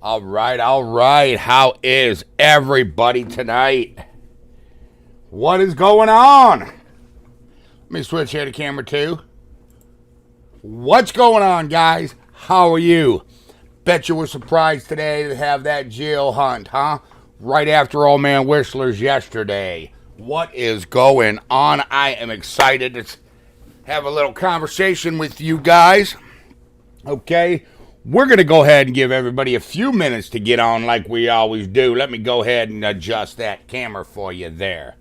All right, all right. How is everybody tonight? What is going on? Let me switch here to camera 2. What's going on, guys? How are you? Bet you were surprised today to have that jail hunt, huh? Right after Old Man Whistler's yesterday. What is going on? I am excited to have a little conversation with you guys. Okay? We're going to go ahead and give everybody a few minutes to get on like we always do. Let me go ahead and adjust that camera for you there.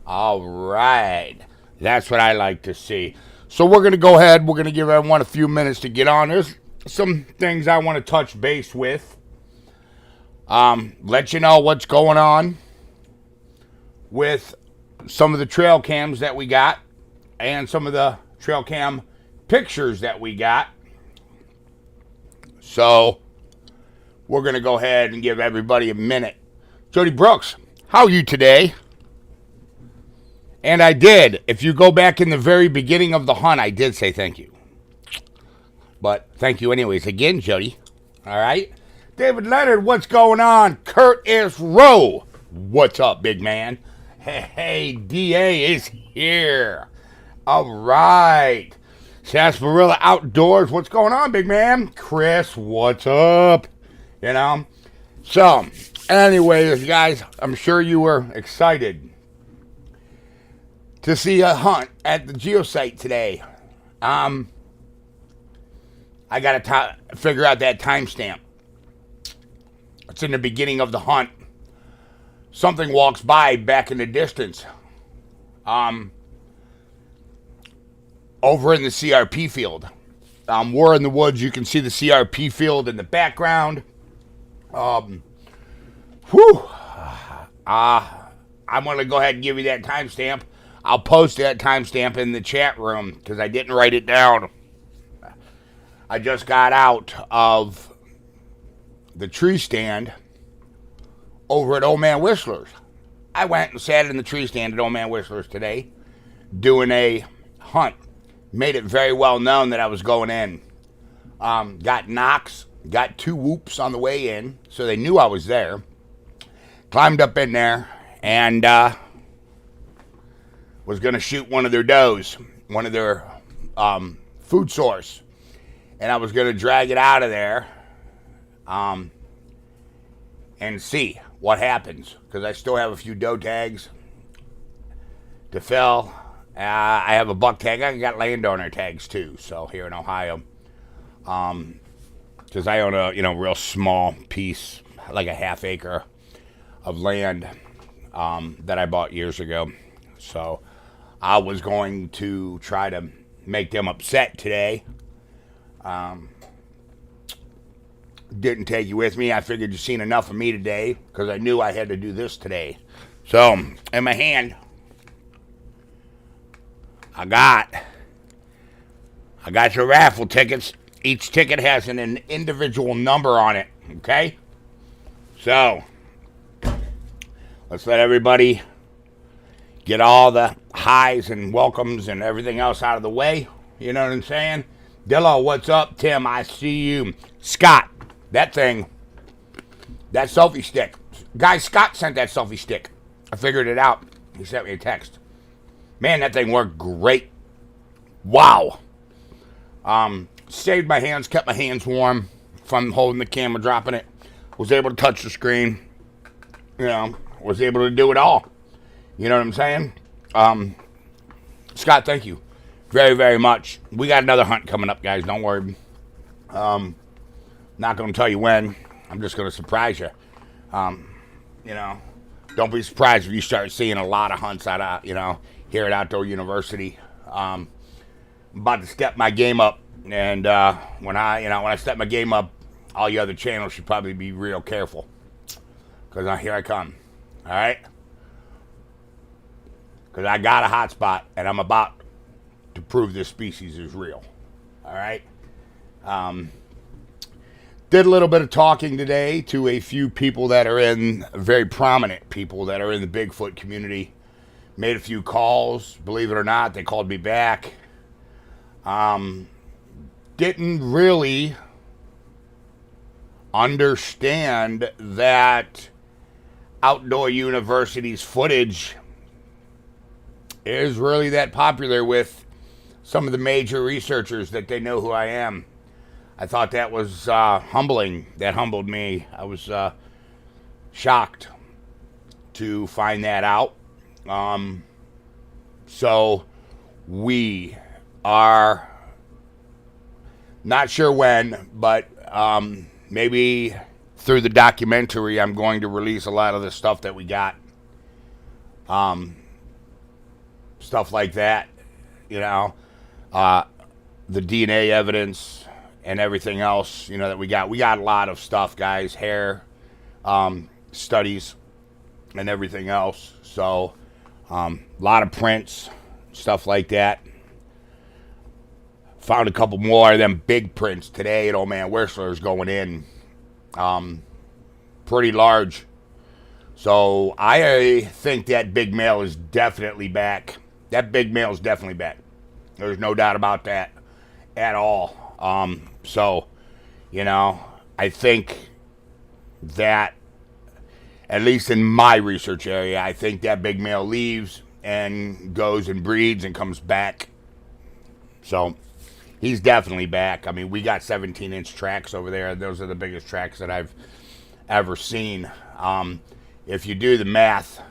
All right. That's what I like to see. So we're going to go ahead. We're going to give everyone a few minutes to get on. There's some things I want to touch base with. Let you know what's going on with some of the trail cams that we got and some of the trail cam pictures that we got. So we're going to go ahead and give everybody a minute. Jody Brooks, how are you today? And I did. If you go back in the very beginning of the hunt, I did say thank you. But thank you anyways again, Jody. All right. David Leonard, what's going on? Curtis Rowe, what's up, big man? Hey, DA is here. All right. Sarsaparilla Outdoors, what's going on, big man? Chris, what's up? You know? So, anyways, guys, I'm sure you were excited to see a hunt at the geosite today. I got to figure out that timestamp. It's in the beginning of the hunt. Something walks by back in the distance. Over in the CRP field. We're in the woods. You can see the CRP field in the background. I'm going to go ahead and give you that timestamp. I'll post that timestamp in the chat room because I didn't write it down. I just got out of the tree stand over at Old Man Whistler's. I went and sat in the tree stand at Old Man Whistler's today doing a hunt. Made it very well known that I was going in. Got knocks, got 2 whoops on the way in, so they knew I was there. Climbed up in there and was going to shoot one of their does, one of their food source. And I was going to drag it out of there and see what happens. Because I still have a few doe tags to fill. I have a buck tag. I got landowner tags too. So here in Ohio, because I own a real small piece, like a half acre of land that I bought years ago. So I was going to try to make them upset today. Didn't take you with me. I figured you've seen enough of me today because I knew I had to do this today. So in my hand, I got your raffle tickets. Each ticket has an individual number on it, okay? So, let's let everybody get all the highs and welcomes and everything else out of the way. You know what I'm saying? Dillo, what's up? Tim, I see you. Scott, that selfie stick. Guy Scott sent that selfie stick. I figured it out. He sent me a text. Man, that thing worked great. Wow. Saved my hands, kept my hands warm from holding the camera, dropping it. Was able to touch the screen. Was able to do it all. You know what I'm saying? Scott, thank you very, very much. We got another hunt coming up, guys. Don't worry. Not going to tell you when. I'm just going to surprise you. Don't be surprised if you start seeing a lot of hunts out of, here at Outdoor University. I'm about to step my game up, and when I step my game up, all you other channels should probably be real careful, because here I come. All right, because I got a hot spot, and I'm about to prove this species is real. All right. Did a little bit of talking today to a few people that are very prominent people that are in the Bigfoot community. Made a few calls. Believe it or not, they called me back. Didn't really understand that Outdoor University's footage is really that popular with some of the major researchers, that they know who I am. I thought that was humbling. That humbled me. I was shocked to find that out. So we are not sure when, but maybe through the documentary, I'm going to release a lot of the stuff that we got. Stuff like that, you know, the DNA evidence and everything else, you know, that we got. We got a lot of stuff, guys, hair studies and everything else. So a lot of prints, stuff like that. Found a couple more of them big prints today at Old Man Whistler's going in. Pretty large. So I think that big male is definitely back. That big male is definitely back. There's no doubt about that at all. So, you know, I think that, at least in my research area, I think that big male leaves and goes and breeds and comes back. So he's definitely back. I mean, we got 17-inch tracks over there. Those are the biggest tracks that I've ever seen. If you do the math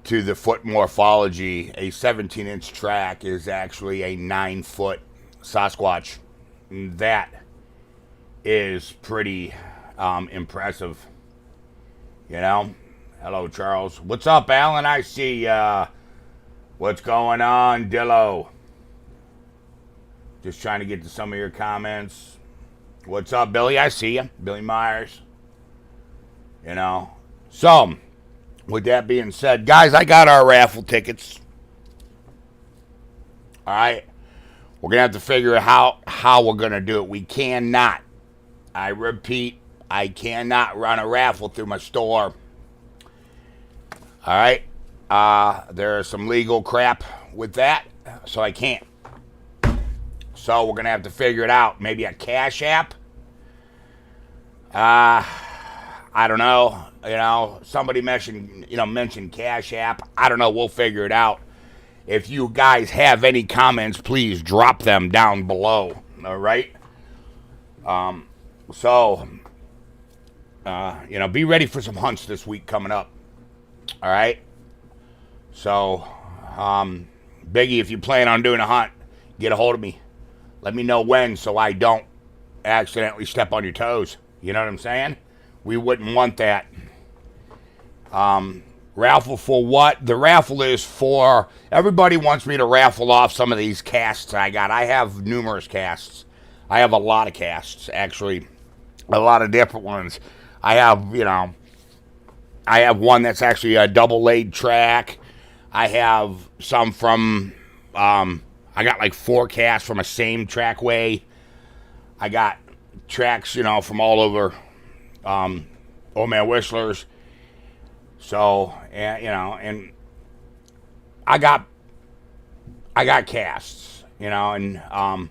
to the foot morphology, a 17-inch track is actually a 9-foot Sasquatch. That is pretty impressive. You know? Hello, Charles. What's up, Alan? I see ya. What's going on, Dillo? Just trying to get to some of your comments. What's up, Billy? I see you. Billy Myers. You know? So, with that being said, guys, I got our raffle tickets. All right? We're going to have to figure out how we're going to do it. We cannot, I repeat, I cannot run a raffle through my store. All right? There's some legal crap with that, so I can't. So we're going to have to figure it out. Maybe a Cash App? I don't know. You know, somebody mentioned Cash App. I don't know. We'll figure it out. If you guys have any comments, please drop them down below. All right? You know, be ready for some hunts this week coming up. All right? So, Biggie, if you plan on doing a hunt, get a hold of me. Let me know when, so I don't accidentally step on your toes. You know what I'm saying? We wouldn't want that. Raffle for what? The raffle is for, everybody wants me to raffle off some of these casts I got. I have numerous casts. I have a lot of casts, actually. A lot of different ones. I have, you know, I have one that's actually a double laid track. I have some from, I got like 4 casts from a same trackway. I got tracks, you know, from all over Old Man Whistler's. So, and, you know, and I got casts, you know, and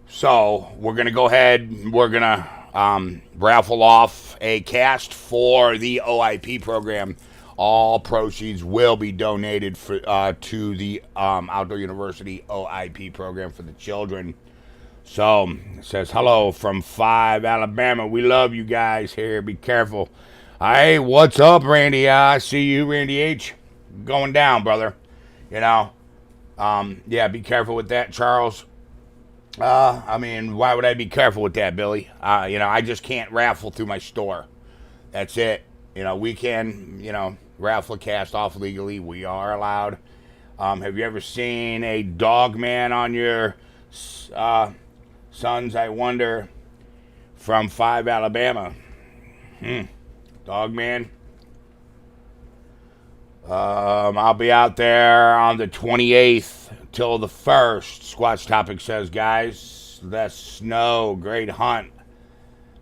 so we're going to go ahead, we're going to raffle off a cast for the OIP program. All proceeds will be donated for, to the Outdoor University OIP program for the children. So, it says, hello from 5 Alabama. We love you guys here. Be careful. Hey, what's up, Randy? I see you, Randy H. Going down, brother. You know, yeah, be careful with that, Charles. I mean, why would I be careful with that, Billy? You know, I just can't raffle through my store. That's it. You know, we can, you know, raffle cast off legally. We are allowed. Have you ever seen a dog man on your sons, I wonder, from 5 Alabama? Dog man. I'll be out there on the 28th till the 1st. Squatch Topic says, guys, the snow, great hunt.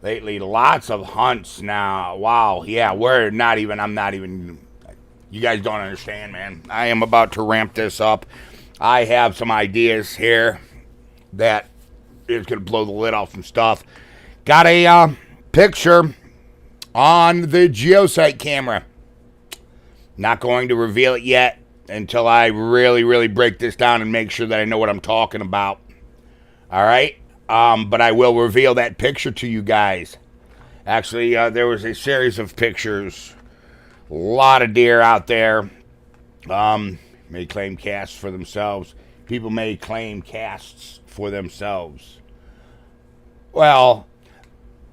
Lately, lots of hunts now. Wow, yeah, I'm not even, you guys don't understand, man. I am about to ramp this up. I have some ideas here that is going to blow the lid off some stuff. got a picture on the geosite camera. Not going to reveal it yet until I really, really break this down and make sure that I know what I'm talking about. All right? But I will reveal that picture to you guys. Actually, there was a series of pictures. A lot of deer out there. May claim casts for themselves. People may claim casts for themselves. Well,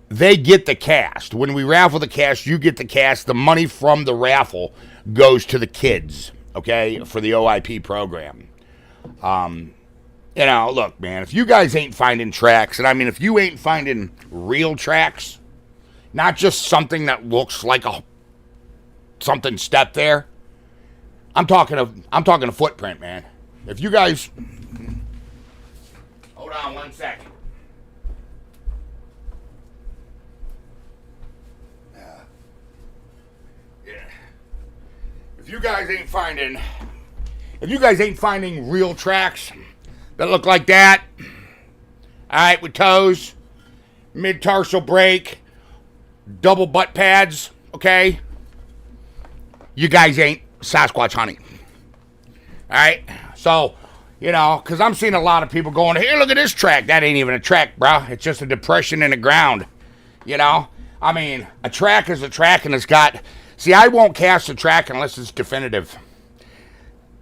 they get the cast. When we raffle the cast, you get the cast. The money from the raffle goes to the kids, okay, for the OIP program. Look, man, if you guys ain't finding tracks, and I mean, if you ain't finding real tracks, not just something that looks like something stepped there, I'm talking a footprint, man. If you guys, hold on 1 second. If you guys ain't finding real tracks that look like that, all right, with toes, mid-tarsal break, double butt pads, okay, you guys ain't Sasquatch hunting. All right, so, because I'm seeing a lot of people going, here, look at this track. That ain't even a track, bro. It's just a depression in the ground, I mean, a track is a track, and it's got... See, I won't cast a track unless it's definitive.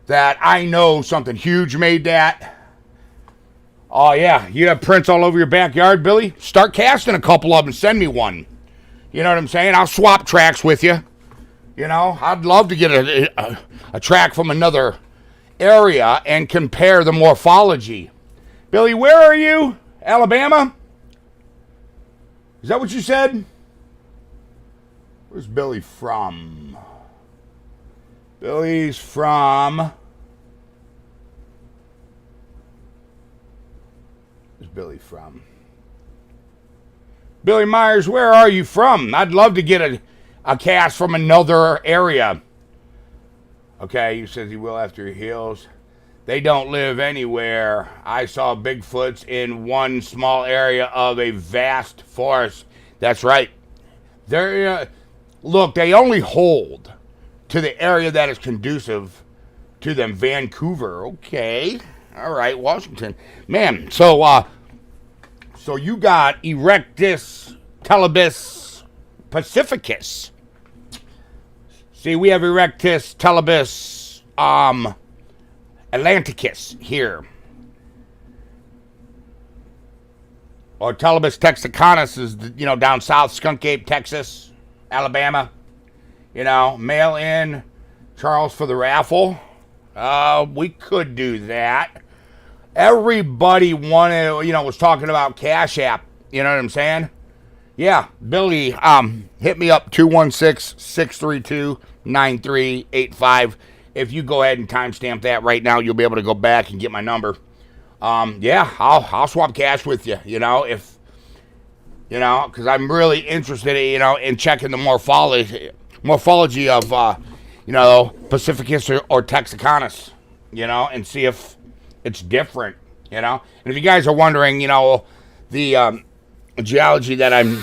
That I know something huge made that. Oh, yeah, you have prints all over your backyard, Billy? Start casting a couple of them and send me one. You know what I'm saying? I'll swap tracks with you. I'd love to get a track from another area and compare the morphology. Billy, where are you? Alabama? Is that what you said? Where's Billy from? Billy's from... Where's Billy from? Billy Myers, where are you from? I'd love to get a cast from another area. Okay, he says he will after he heals. They don't live anywhere. I saw Bigfoots in one small area of a vast forest. That's right. Look, they only hold to the area that is conducive to them. Vancouver, okay. All right, Washington. Man, so you got Erectus telebus pacificus. See, we have Erectus telebus atlanticus here. Or Telebus texicanus is, down south, Skunk Ape, Texas. Alabama, mail in Charles for the raffle. We could do that. Everybody was talking about Cash App. You know what I'm saying? Yeah, Billy, hit me up 216-632-9385. If you go ahead and timestamp that right now, you'll be able to go back and get my number. Yeah, I'll swap cash with you. Because I'm really interested, in checking the morphology of, Pacificus or Texicanus, and see if it's different, And if you guys are wondering, the geology that I'm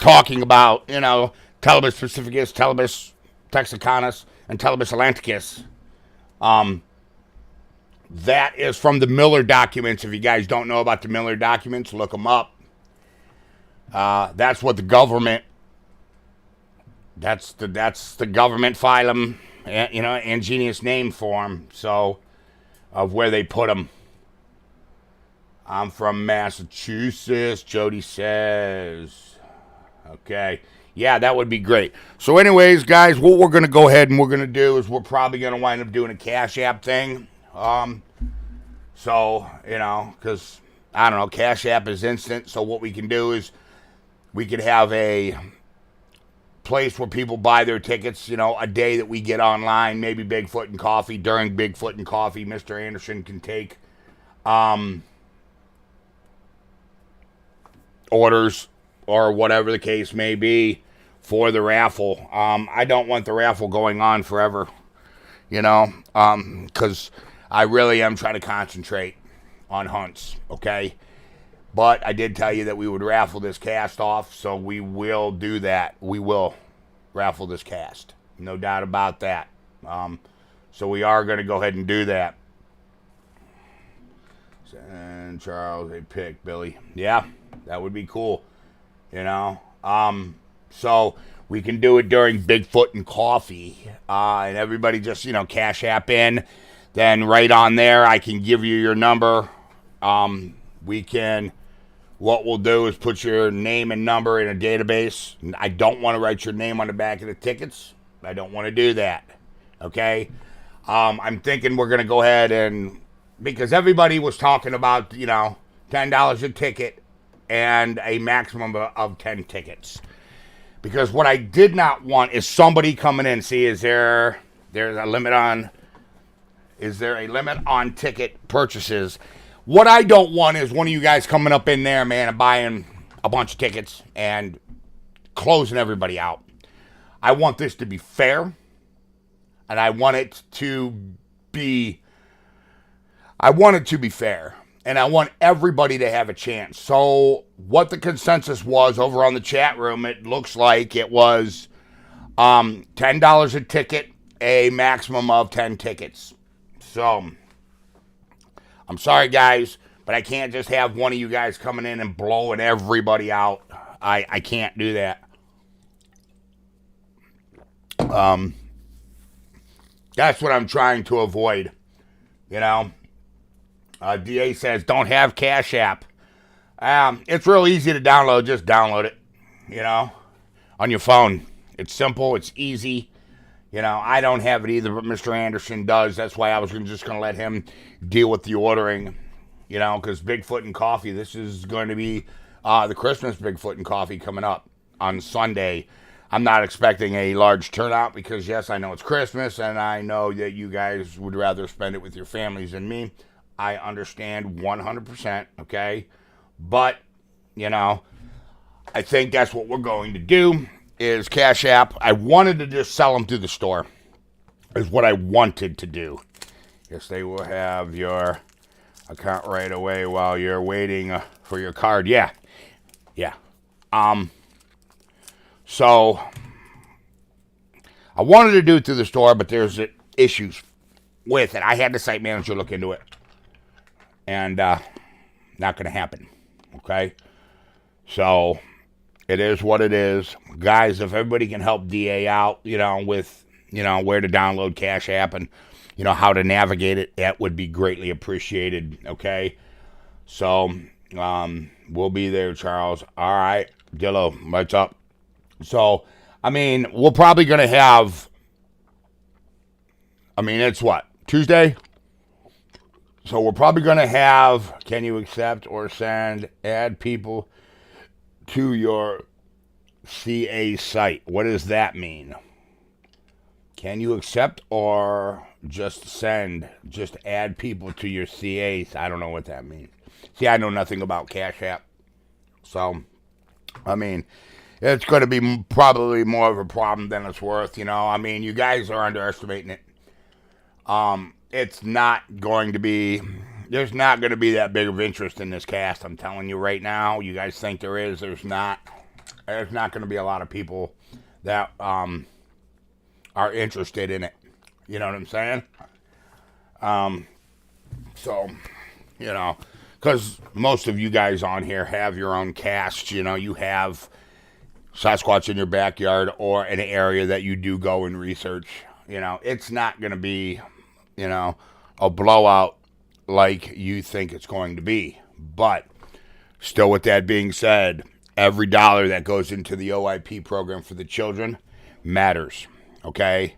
talking about, Telebus pacificus, Telebus texicanus, and Telebus atlanticus, that is from the Miller documents. If you guys don't know about the Miller documents, look them up. That's what the government. That's the government phylum, ingenious name for them. So, of where they put them. I'm from Massachusetts. Jody says, okay, yeah, that would be great. So, anyways, guys, what we're gonna go ahead and we're gonna do is we're probably gonna wind up doing a Cash App thing. So because I don't know, Cash App is instant. So what we can do is, we could have a place where people buy their tickets, a day that we get online, maybe Bigfoot and Coffee. During Bigfoot and Coffee, Mr. Anderson can take orders or whatever the case may be for the raffle. I don't want the raffle going on forever, because I really am trying to concentrate on hunts, okay? But I did tell you that we would raffle this cast off, so we will do that. We will raffle this cast. No doubt about that. So we are going to go ahead and do that. Send Charles a pick, Billy. Yeah, that would be cool. You know? So we can do it during Bigfoot and Coffee. And everybody just, Cash App in. Then right on there, I can give you your number. What we'll do is put your name and number in a database. I don't want to write your name on the back of the tickets. I don't want to do that. Okay? I'm thinking we're going to go ahead and, because everybody was talking about, $10 a ticket and a maximum of 10 tickets. Because what I did not want is somebody coming in. See, is there a limit on ticket purchases? What I don't want is one of you guys coming up in there, man, and buying a bunch of tickets and closing everybody out. I want this to be fair, and I want it to be fair, and I want everybody to have a chance. So what the consensus was over on the chat room, it looks like it was $10 a ticket, a maximum of 10 tickets. So I'm sorry, guys, but I can't just have one of you guys coming in and blowing everybody out. I can't do that. That's what I'm trying to avoid. DA says, don't have Cash App. It's real easy to download. Just download it, on your phone. It's simple. It's easy. I don't have it either, but Mr. Anderson does. That's why I was just going to let him deal with the ordering, because Bigfoot and Coffee, this is going to be the Christmas Bigfoot and Coffee coming up on Sunday. I'm not expecting a large turnout because, yes, I know it's Christmas, and I know that you guys would rather spend it with your families than me. I understand 100%, okay? But, I think that's what we're going to do is Cash App. I wanted to just sell them through the store is what I wanted to do. Yes, they will have your account right away while you're waiting for your card. Yeah. So I wanted to do it through the store, but there's issues with it. I had the site manager look into it. And not going to happen. Okay? So it is what it is. Guys, if everybody can help DA out, with, where to download Cash App and, how to navigate it, that would be greatly appreciated. Okay? So we'll be there, Charles. All right. Dillo, what's up? So, we're probably going to have, it's what? Tuesday? So we're probably going to have, can you accept or add people to your CA site? What does that mean? Can you accept or just add people to your CAs? I don't know what that means. See, I know nothing about Cash App. So, it's going to be probably more of a problem than it's worth, you guys are underestimating it. It's not going to be, there's not going to be that big of interest in this cast. I'm telling you right now. You guys think there is. There's not going to be a lot of people that are interested in it. You know what I'm saying? So, because most of you guys on here have your own casts. You have Sasquatch in your backyard or an area that you do go and research. It's not going to be, a blowout like you think it's going to be. But still, with that being said, every dollar that goes into the OIP program for the children matters. Okay?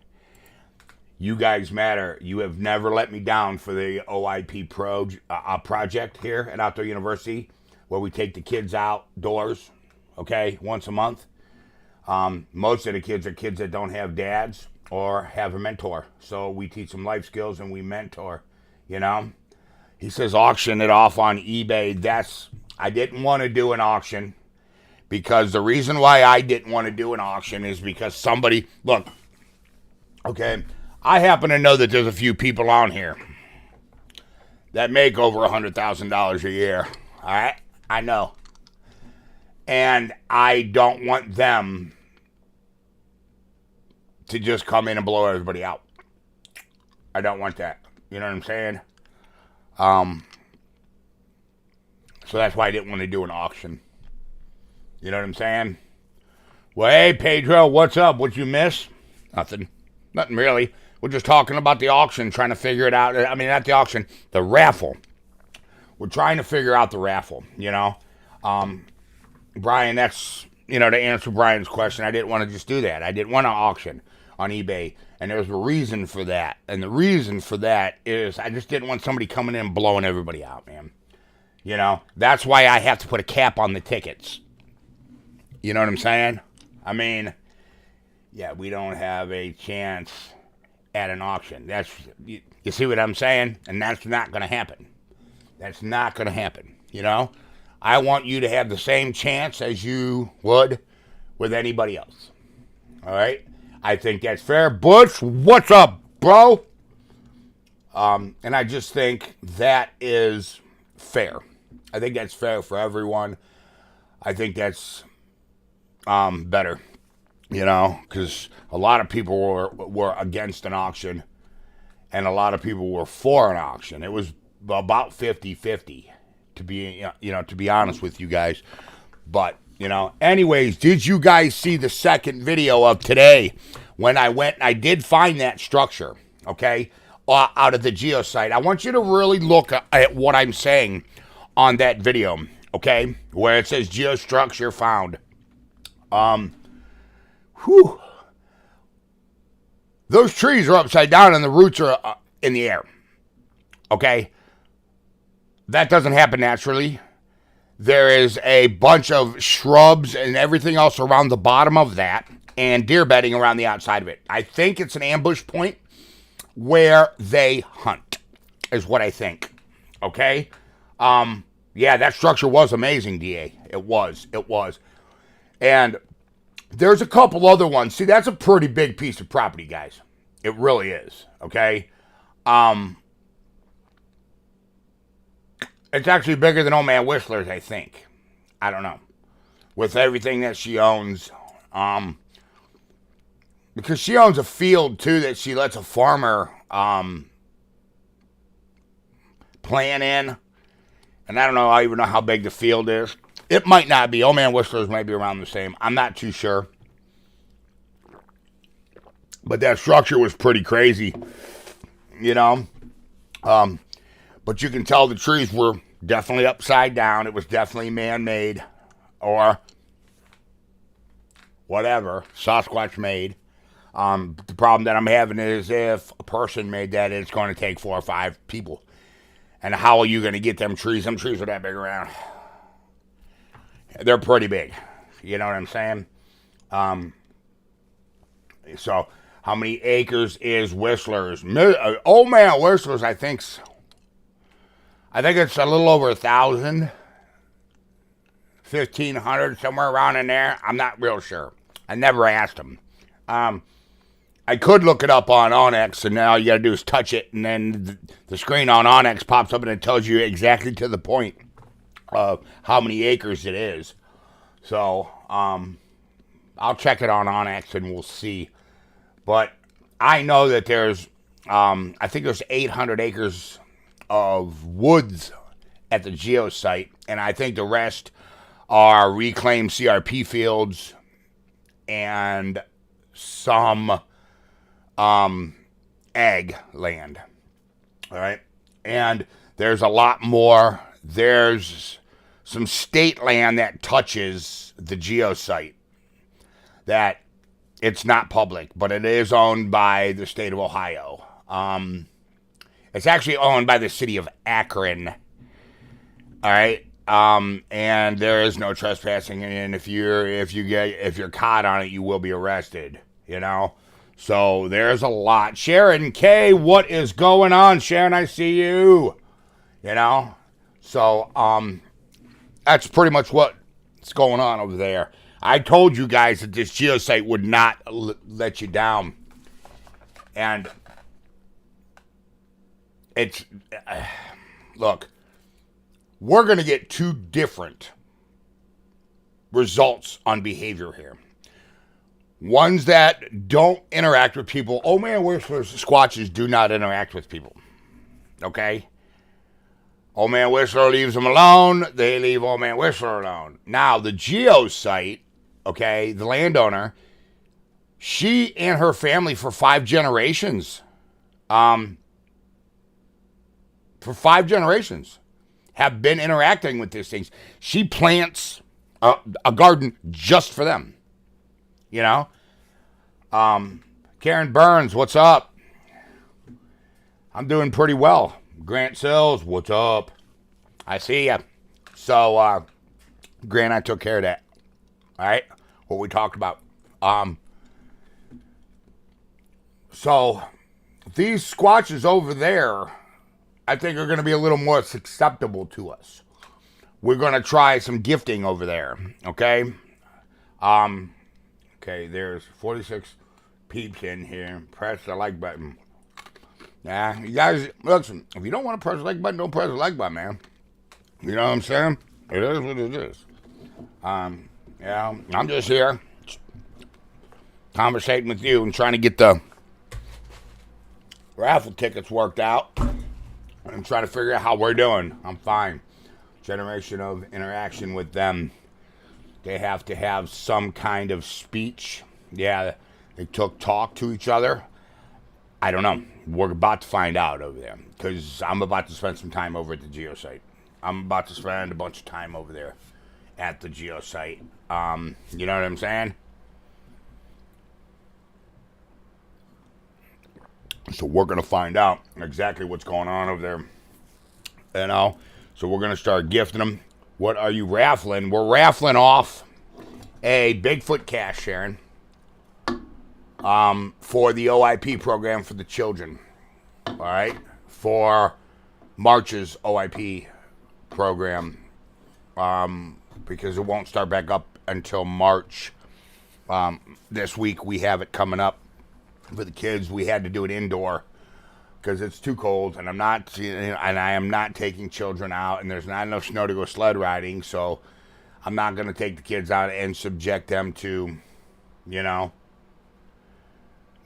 You guys matter. You have never let me down for the OIP project here at Outdoor University, where we take the kids outdoors, okay, once a month. Most of the kids are kids that don't have dads or have a mentor. So we teach them life skills and we mentor, He says auction it off on eBay. I didn't want to do an auction because the reason why I didn't want to do an auction is because somebody, look, okay, I happen to know that there's a few people on here that make over $100,000 a year. All right? I know. And I don't want them to just come in and blow everybody out. I don't want that. You know what I'm saying? So that's why I didn't want to do an auction. You know what I'm saying? Well, hey, Pedro, what's up? What'd you miss? Nothing. Nothing really. We're just talking about the auction, trying to figure it out. I mean, not the auction, the raffle. We're trying to figure out the raffle, you know? Brian, that's, you know, to answer Brian's question, I didn't want to just do that. I didn't want to auction on eBay. And there's a reason for that. And the reason for that is I just didn't want somebody coming in and blowing everybody out, man. You know, that's why I have to put a cap on the tickets. You know what I'm saying? I mean, yeah, we don't have a chance at an auction. That's, you see what I'm saying? And that's not going to happen. That's not going to happen, you know? I want you to have the same chance as you would with anybody else. All right? I think that's fair. Butch, what's up, bro? And I just think that is fair. I think that's fair for everyone. I think that's better, you know, because a lot of people were against an auction and a lot of people were for an auction. It was about 50-50, to be, you know, to be honest with you guys. But, you know, anyways, did you guys see the second video of today when I went and I did find that structure, okay, out of the geosite? I want you to really look at what I'm saying on that video, okay, where it says geostructure found. Those trees are upside down and the roots are in the air, okay? That doesn't happen naturally. There is a bunch of shrubs and everything else around the bottom of that and deer bedding around the outside of it. I think it's an ambush point where they hunt, is what I think, okay? Yeah, that structure was amazing, DA. It was. And there's a couple other ones. See, that's a pretty big piece of property, guys. It really is, okay? It's actually bigger than Old Man Whistler's, I think. I don't know. With everything that she owns. Because she owns a field, too, that she lets a farmer plant in. And I don't know, I even know how big the field is. It might not be. Old Man Whistler's might be around the same. I'm not too sure. But that structure was pretty crazy. You know? But you can tell the trees were definitely upside down. It was definitely man-made. Or whatever. Sasquatch made. The problem that I'm having is if a person made that, it's going to take 4 or 5 people. And how are you going to get them trees? Them trees are that big around. They're pretty big. You know what I'm saying? So, how many acres is Whistler's? Old Man Whistler's, I think it's a little over 1,000. 1,500, somewhere around in there. I'm not real sure. I never asked him. I could look it up on Onyx, and now all you got to do is touch it, and then the screen on Onyx pops up, and it tells you exactly to the point of how many acres it is. So, I'll check it on Onyx, and we'll see. But I know that there's, I think there's 800 acres of woods at the geosite, and I think the rest are reclaimed CRP fields and some ag land. All right. And there's a lot more. There's some state land that touches the geosite that it's not public, but it is owned by the state of Ohio. It's actually owned by the city of Akron. All right. And there is no trespassing, and if you're caught on it, you will be arrested, you know? So there's a lot. Sharon K, what is going on? Sharon, I see you. You know? So, that's pretty much what's going on over there. I told you guys that this geosite would not let you down. And it's, look, we're going to get two different results on behavior here. Ones that don't interact with people. Old man Whistler's Squatches do not interact with people. Okay? Old man Whistler leaves them alone. They leave Old man Whistler alone. Now, the Geo site, okay, the landowner, she and her family for 5 generations, have been interacting with these things. She plants a garden just for them. You know? Karen Burns, what's up? I'm doing pretty well. Grant Sills, what's up? I see ya. So, Grant, I took care of that. All right? What we talked about. So, these Squatches over there, I think are going to be a little more acceptable to us. We're going to try some gifting over there. Okay? Okay, there's 46 peeps in here. Press the like button. Yeah, you guys, listen, if you don't want to press the like button, don't press the like button, man. You know what I'm saying? It is what it is. Yeah, I'm just here conversating with you and trying to get the raffle tickets worked out and trying to figure out how we're doing. I'm fine. Generation of interaction with them. They have to have some kind of speech. Yeah, they talk to each other. I don't know. We're about to find out over there because I'm about to spend some time over at the Geo site. I'm about to spend a bunch of time over there at the Geo site. You know what I'm saying? So we're going to find out exactly what's going on over there. You know? So we're going to start gifting them. What are you raffling? We're raffling off a Bigfoot cache, Sharon. For the OIP program for the children. All right? For March's OIP program. Because it won't start back up until March. This week we have it coming up for the kids. We had to do it indoor because it's too cold, and I am not taking children out, and there's not enough snow to go sled riding, so I'm not going to take the kids out and subject them to, no,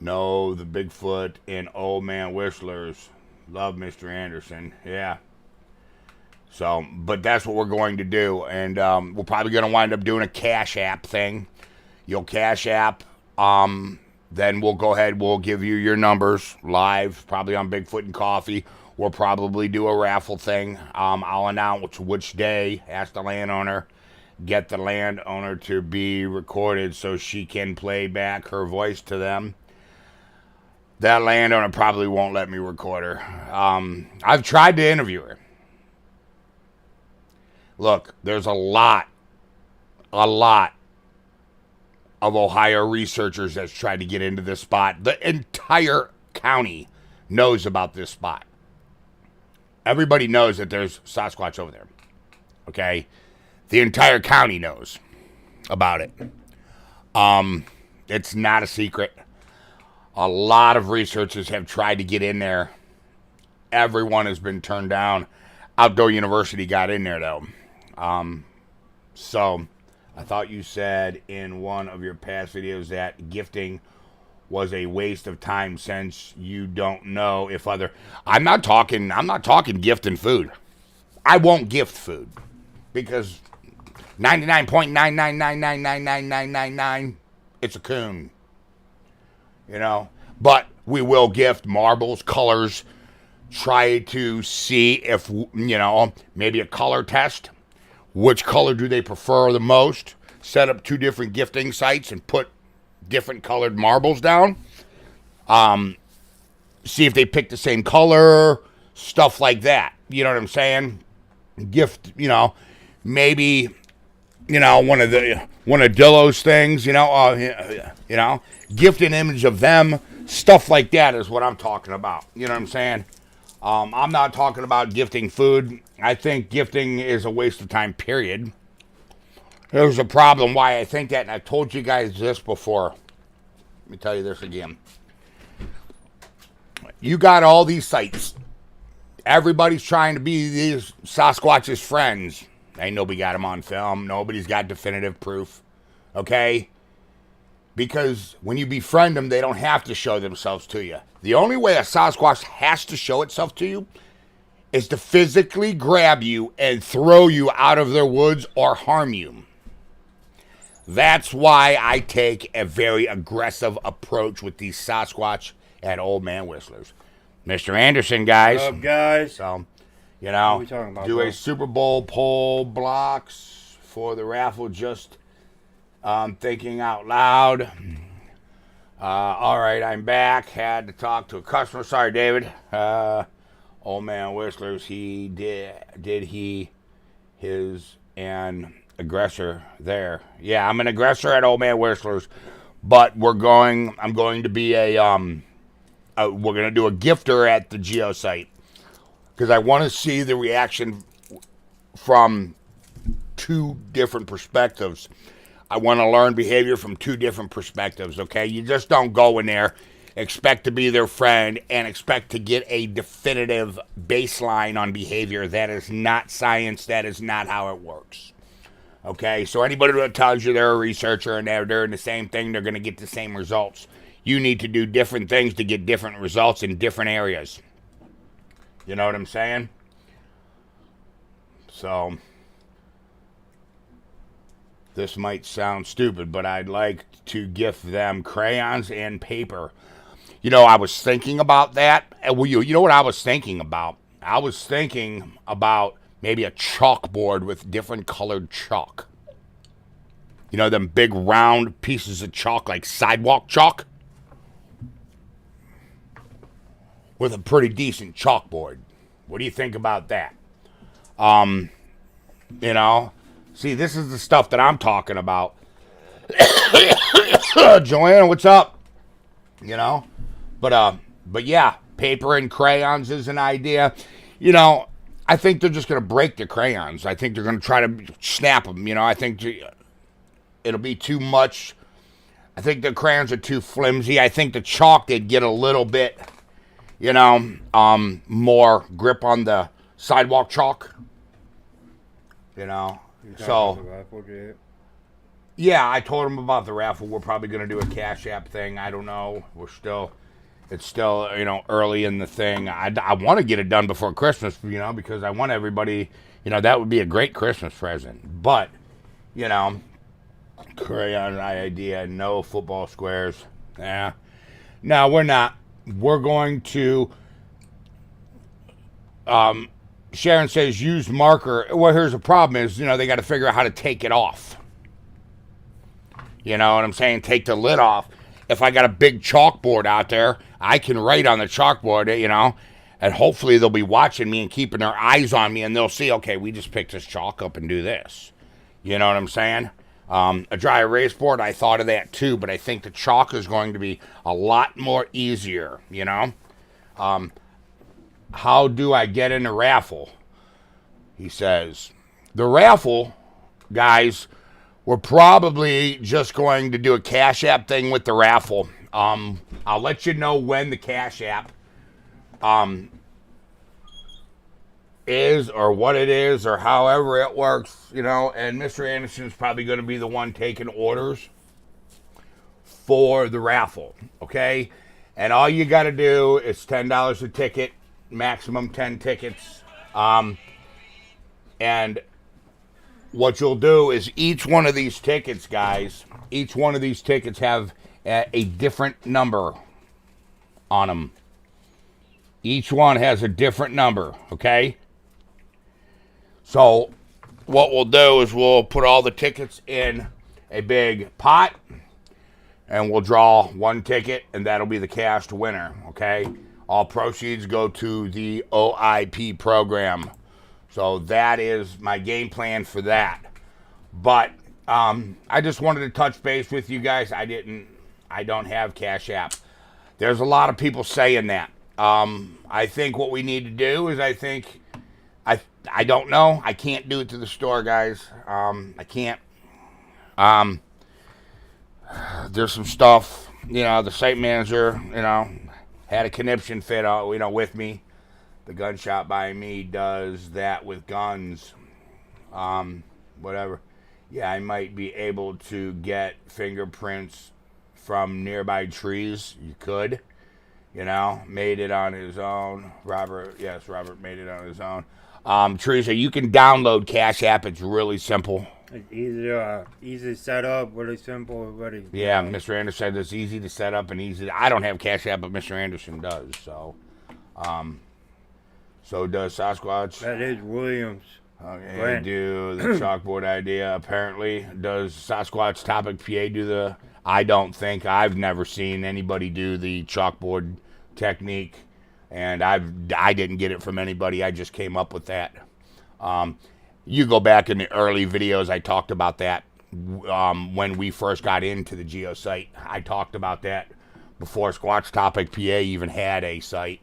the Bigfoot and Old Man Whistlers. Love Mr. Anderson. Yeah. So, but that's what we're going to do. And we're probably going to wind up doing a Cash App thing. You'll Cash App. Then we'll go ahead. We'll give you your numbers live, probably on Bigfoot and Coffee. We'll probably do a raffle thing. I'll announce which day. Ask the landowner. Get the landowner to be recorded so she can play back her voice to them. That landowner probably won't let me record her. I've tried to interview her. Look, there's a lot of Ohio researchers that's tried to get into this spot. The entire county knows about this spot. Everybody knows that there's Sasquatch over there. Okay? The entire county knows about it. It's not a secret. A lot of researchers have tried to get in there. Everyone has been turned down. Outdoor University got in there, though. So, I thought you said in one of your past videos that gifting was a waste of time since you don't know if other... I'm not talking gifting food. I won't gift food. Because 99.999999999, it's a coon. But we will gift marbles, colors, try to see if, maybe a color test. Which color do they prefer the most? Set up 2 different gifting sites and put different colored marbles down. See if they pick the same color, stuff like that. You know what I'm saying? Gift, maybe, one of Dillo's things, gift an image of them, stuff like that is what I'm talking about. You know what I'm saying? I'm not talking about gifting food. I think gifting is a waste of time, period. There's a problem why I think that, and I've told you guys this before. Let me tell you this again. You got all these sites. everybody's trying to be these Sasquatch's friends. Ain't nobody got them on film. Nobody's got definitive proof. Okay? Because when you befriend them, they don't have to show themselves to you. The only way a Sasquatch has to show itself to you is to physically grab you and throw you out of their woods or harm you. That's why I take a very aggressive approach with these Sasquatch and old man whistlers. Mr. Anderson, guys. What's up, guys? So, you What know, are we talking about, do bro? a Super Bowl poll blocks for the raffle. Just thinking out loud. All right, I'm back. Had to talk to a customer. Sorry, David. Old man whistlers. He did his an aggressor there. Yeah, I'm an aggressor at old man whistlers, but I'm going to be we're going to do a gifter at the Geo site because I want to see the reaction from two different perspectives. I want to learn behavior from two different perspectives, okay? You just don't go in there, expect to be their friend, and expect to get a definitive baseline on behavior. That is not science. That is not how it works. Okay? So anybody that tells you they're a researcher and they're doing the same thing, they're going to get the same results. You need to do different things to get different results in different areas. You know what I'm saying? So, this might sound stupid, but I'd like to gift them crayons and paper. You know, I was thinking about that. Well, you know what I was thinking about? I was thinking about maybe a chalkboard with different colored chalk. You know, them big round pieces of chalk, like sidewalk chalk? With a pretty decent chalkboard. What do you think about that? You know, see, this is the stuff that I'm talking about. Joanna, what's up? You know, but yeah, paper and crayons is an idea. You know, I think they're just going to break the crayons. I think they're going to try to snap them. You know, I think it'll be too much. I think the crayons are too flimsy. I think the chalk did get a little bit, you know, more grip on the sidewalk chalk. You know, so yeah, I told him about the raffle. We're probably going to do a Cash App thing. I don't know. It's still, you know, early in the thing. I want to get it done before Christmas, you know, because I want everybody, you know, that would be a great Christmas present. But, you know, crayon idea, no football squares. Yeah. No, we're not. We're going to, Sharon says used marker. Well, here's the problem is, you know, they got to figure out how to take it off. You know what I'm saying? Take the lid off. If I got a big chalkboard out there, I can write on the chalkboard, you know, and hopefully they'll be watching me and keeping their eyes on me, and they'll see, okay, we just pick this chalk up and do this. You know what I'm saying? A dry erase board, I thought of that too, but I think the chalk is going to be a lot more easier, you know? How do I get in the raffle? He says, the raffle, guys, we're probably just going to do a Cash App thing with the raffle. I'll let you know when the Cash App is or what it is or however it works, you know, and Mr. Anderson's probably going to be the one taking orders for the raffle, okay? And all you got to do is $10 a ticket, maximum 10 tickets. And what you'll do is each one of these tickets, guys, each one of these tickets have a different number on them. Each one has a different number, okay? So what we'll do is we'll put all the tickets in a big pot, and we'll draw one ticket, and that'll be the cash winner, okay? All proceeds go to the OIP program. So that is my game plan for that. But I just wanted to touch base with you guys. I don't have Cash App. There's a lot of people saying that. I think what we need to do is I don't know. I can't do it to the store, guys. I can't. There's some stuff, you know, the site manager, you know, had a conniption fit, you know, with me. The gun shop by me does that with guns. Whatever. Yeah, I might be able to get fingerprints from nearby trees. You could. Made it on his own. Robert made it on his own. Teresa, you can download Cash App. It's really simple. It's easy set up, really simple, really. Yeah, Mr. Anderson said it's easy to set up and easy. I don't have Cash App, but Mr. Anderson does. So does Sasquatch. That is Williams. Okay, do the chalkboard idea. Apparently, does Sasquatch Topic PA do the? I don't think. I've never seen anybody do the chalkboard technique, and I didn't get it from anybody. I just came up with that. You go back in the early videos, I talked about that when we first got into the geo site. I talked about that before Squatch Topic PA even had a site.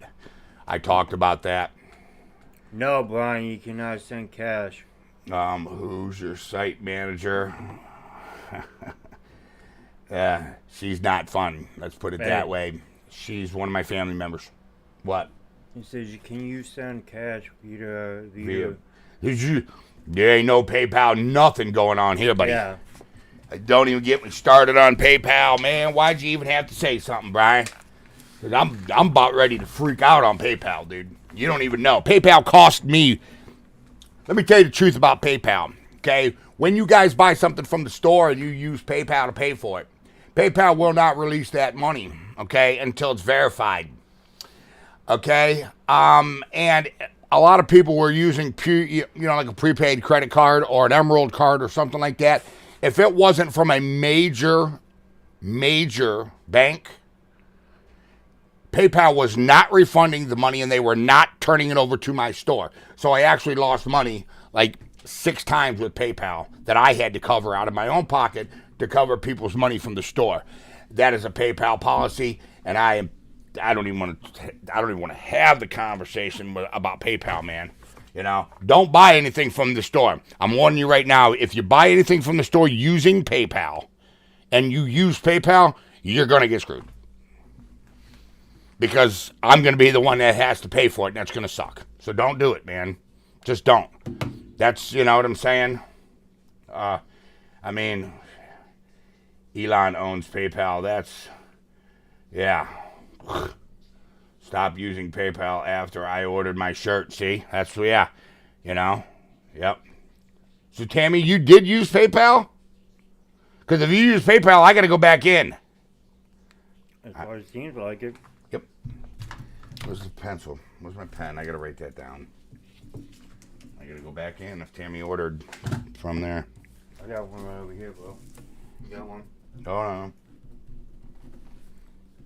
I talked about that. No, Brian, you cannot send cash. Who's your site manager? She's not fun. Let's put it that way. She's one of my family members. What? He says, can you send cash via? There ain't no PayPal, nothing going on here, buddy. Yeah. Don't even get me started on PayPal, man. Why'd you even have to say something, Brian? Because I'm about ready to freak out on PayPal, dude. You don't even know. PayPal cost me. Let me tell you the truth about PayPal, okay? When you guys buy something from the store and you use PayPal to pay for it, PayPal will not release that money, okay, until it's verified, okay? And a lot of people were using, like a prepaid credit card or an Emerald card or something like that. If it wasn't from a major bank, PayPal was not refunding the money and they were not turning it over to my store. So I actually lost money like 6 times with PayPal that I had to cover out of my own pocket to cover people's money from the store. That is a PayPal policy, and I don't even want to have the conversation about PayPal, man. Don't buy anything from the store. I'm warning you right now, if you buy anything from the store using PayPal and you use PayPal, you're going to get screwed. Because I'm going to be the one that has to pay for it, and that's going to suck. So don't do it, man. Just don't. That's, you know what I'm saying? Elon owns PayPal. That's, yeah. Stop using PayPal after I ordered my shirt. See? That's, yeah. Yep. So, Tammy, you did use PayPal? Because if you use PayPal, I got to go back in. As far as it seems like it. Yep. Where's the pencil? Where's my pen? I got to write that down. I got to go back in if Tammy ordered from there. I got one right over here, bro. You got one? Oh, no.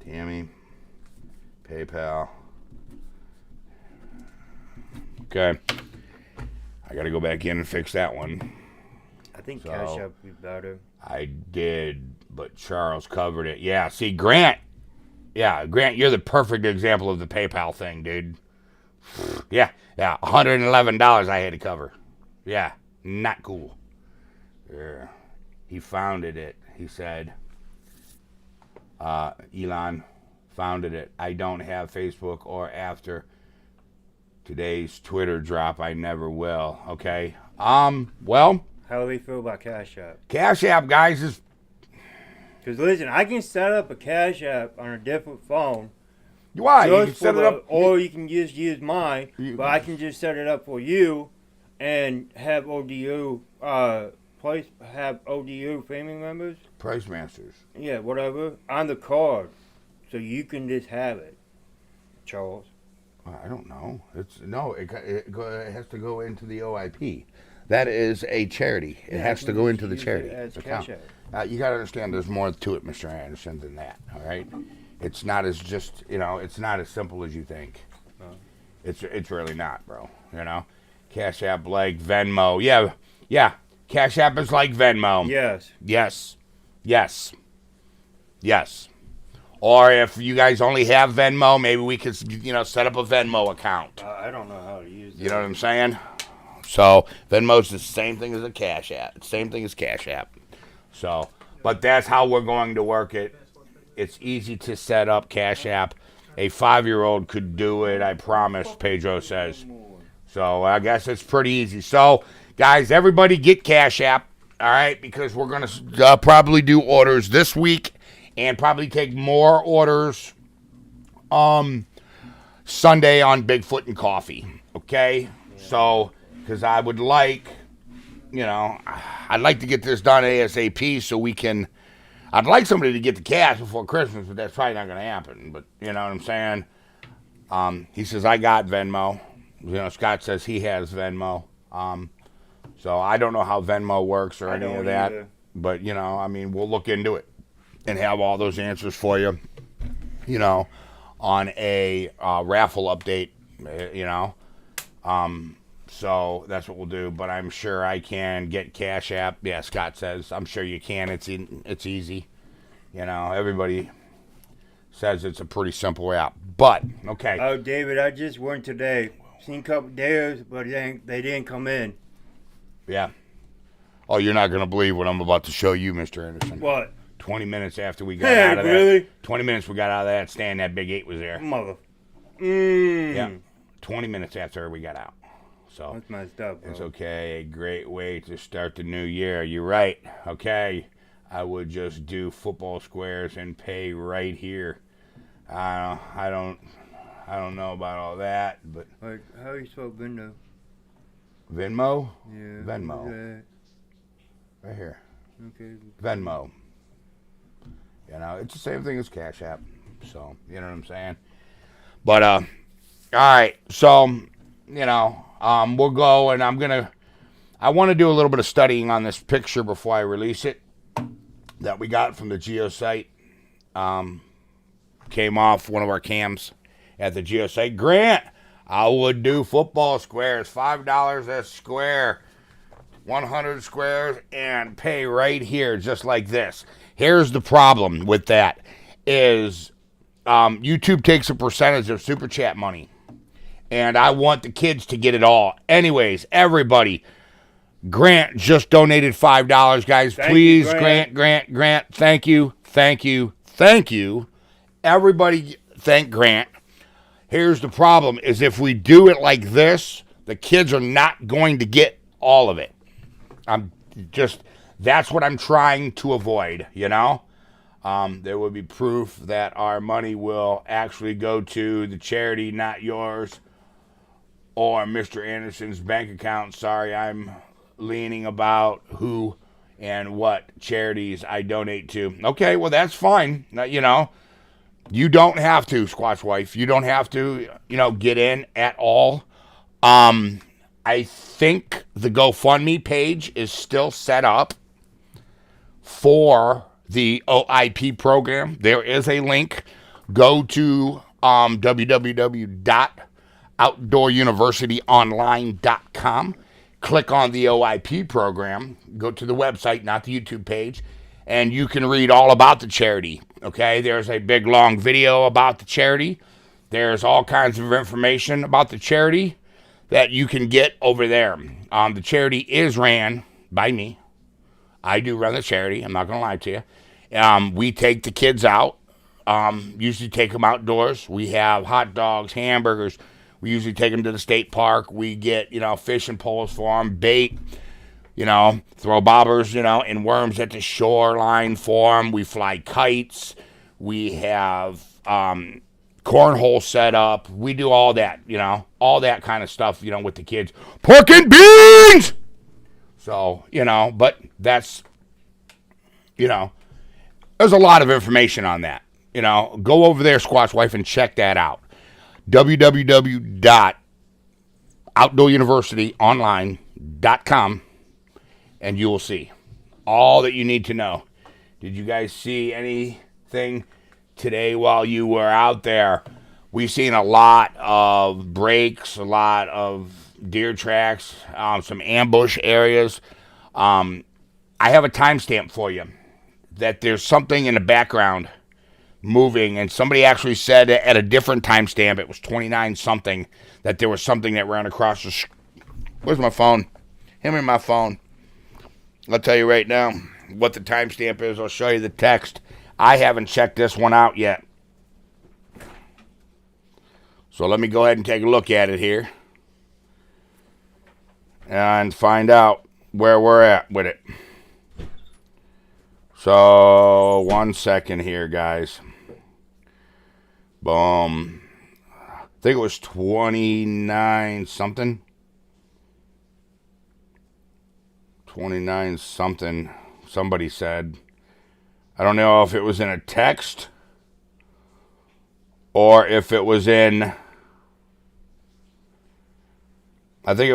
Tammy. PayPal. Okay. I got to go back in and fix that one. I think Cash App would be better. I did, but Charles covered it. Yeah, see, Grant. Yeah, Grant, you're the perfect example of the PayPal thing, dude. Yeah, $111 I had to cover. Yeah, not cool. Yeah. He founded it, he said. Elon founded it. I don't have Facebook, or after today's Twitter drop, I never will. Okay. Well. How do they feel about Cash App? Cash App, guys, is... Because listen, I can set up a Cash App on a different phone. Why? You can set it up... Or you can just use mine, but I can just set it up for you and have ODU... have ODU family members. Price Masters. Yeah, whatever. On the card. So you can just have it. Charles. I don't know. It has to go into the OIP. That is a charity. It has to go into the charity account. You got to understand there's more to it, Mr. Anderson, than that. All right? It's not as just, it's not as simple as you think. No. It's really not, bro. Cash App like Venmo. Yeah. Cash App is like Venmo. Yes. Or if you guys only have Venmo, maybe we could, set up a Venmo account. I don't know how to use it. You know what I'm saying? So, Venmo's the same thing as a Cash App. Same thing as Cash App. So, but that's how we're going to work it. It's easy to set up Cash App. A 5-year-old could do it, I promise, Pedro says. So I guess it's pretty easy. So, guys, everybody get Cash App, all right? Because we're going to probably do orders this week and probably take more orders Sunday on Bigfoot and Coffee, okay? Yeah. So, because I would like, I'd like to get this done ASAP so we can, I'd like somebody to get the cash before Christmas, but that's probably not going to happen. But, you know what I'm saying? He says, I got Venmo. Scott says he has Venmo. So I don't know how Venmo works or any of that. Either. But, we'll look into it and have all those answers for you, on a raffle update, So that's what we'll do. But I'm sure I can get Cash App. Yeah, Scott says, I'm sure you can. It's easy. Everybody says it's a pretty simple app. But, okay. Oh, David, I just went today. Seen a couple days, but they didn't come in. Yeah. Oh, you're not going to believe what I'm about to show you, Mr. Anderson. What? 20 minutes after we got out of that. Really? 20 minutes we got out of that stand, that big 8 was there. Mother. Yeah. 20 minutes after we got out. So that's messed up, bro. It's okay. A great way to start the new year. You're right. Okay. I would just do football squares and pay right here. I don't know about all that, but like, how you spell Venmo? Venmo? Yeah. Venmo. Right here. Okay. Venmo. It's the same thing as Cash App. So, you know what I'm saying? But, all right. So, we'll go and I want to do a little bit of studying on this picture before I release it that we got from the geosite. Came off one of our cams at the geosite. Grant, I would do football squares, $5 a square, 100 squares, and pay right here, just like this. Here's the problem with that is YouTube takes a percentage of Super Chat money, and I want the kids to get it all. Anyways, everybody, Grant just donated $5, guys. Please, Grant, thank you. Everybody thank Grant. Here's the problem is if we do it like this, the kids are not going to get all of it. That's what I'm trying to avoid, There will be proof that our money will actually go to the charity, not yours, or Mr. Anderson's bank account. Sorry, I'm leaning about who and what charities I donate to. Okay, well, that's fine. You don't have to, Squatch Wife. You don't have to, get in at all. I think the GoFundMe page is still set up for the OIP program. There is a link. Go to www.outdooruniversityonline.com. Click on the OIP program. Go to the website, not the YouTube page, and you can read all about the charity. Okay, there's a big, long video about the charity. There's all kinds of information about the charity that you can get over there. The charity is ran by me. I do run the charity. I'm not going to lie to you. We take the kids out. Usually take them outdoors. We have hot dogs, hamburgers. We usually take them to the state park. We get, fishing poles for them, bait, throw bobbers, and worms at the shoreline for them. We fly kites. We have cornhole set up. We do all that, all that kind of stuff, with the kids. Pork and beans! So, but that's, there's a lot of information on that. Go over there, Squatch Wife, and check that out. www.outdooruniversityonline.com, and you will see all that you need to know. Did you guys see anything today while you were out there? We've seen a lot of breaks, a lot of deer tracks, some ambush areas. I have a timestamp for you that there's something in the background moving, and somebody actually said at a different timestamp, it was 29 something, that there was something that ran across the where's my phone? Hand me my phone. I'll tell you right now what the timestamp is. I'll show you the text. I haven't checked this one out yet. So let me go ahead and take a look at it here and find out where we're at with it. So 1 second here, guys. Boom. I think it was 29 something. 29 something, somebody said. I don't know if it was in a text or if it was in, I think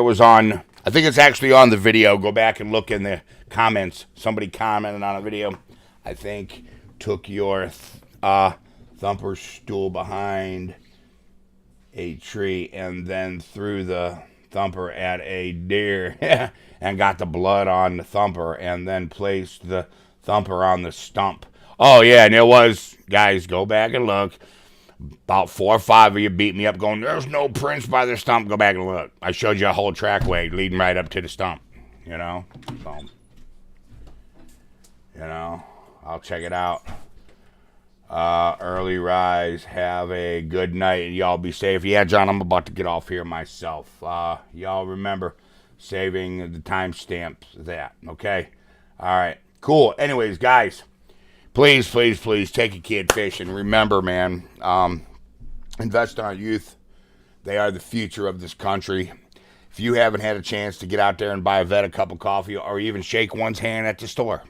it's actually on the video. Go back and look in the comments. Somebody commented on a video. I think took your thumper stool behind a tree and then threw the thumper at a deer and got the blood on the thumper and then placed the thumper on the stump. Oh, yeah, and it was, guys, go back and look. About 4 or 5 of you beat me up going, there's no prints by the stump. Go back and look. I showed you a whole trackway leading right up to the stump, you know. So, you know, I'll check it out. Early rise. Have a good night. Y'all be safe. Yeah, John, I'm about to get off here myself. Y'all remember saving the timestamps of that, okay? All right, cool. Anyways, guys, please, please, please take a kid fishing. Remember, man, invest in our youth. They are the future of this country. If you haven't had a chance to get out there and buy a vet a cup of coffee or even shake one's hand at the store,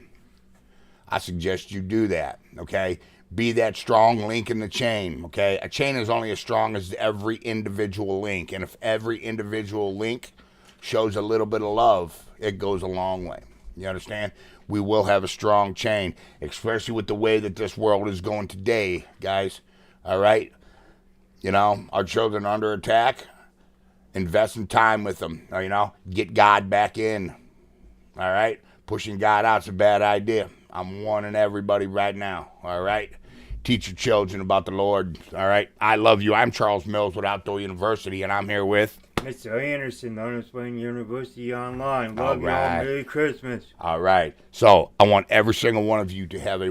I suggest you do that, okay? Be that strong link in the chain, okay? A chain is only as strong as every individual link. And if every individual link shows a little bit of love, it goes a long way. You understand? We will have a strong chain, especially with the way that this world is going today, guys. All right? You know, our children are under attack. Invest in time with them. You know, get God back in. All right? Pushing God out's a bad idea. I'm warning everybody right now. All right? Teach your children about the Lord. All right? I love you. I'm Charles Mills with Outdoor University, and I'm here with Mr. Anderson, Honest Wayne University Online. All Love y'all. right. Merry Christmas. All right. So I want every single one of you to have a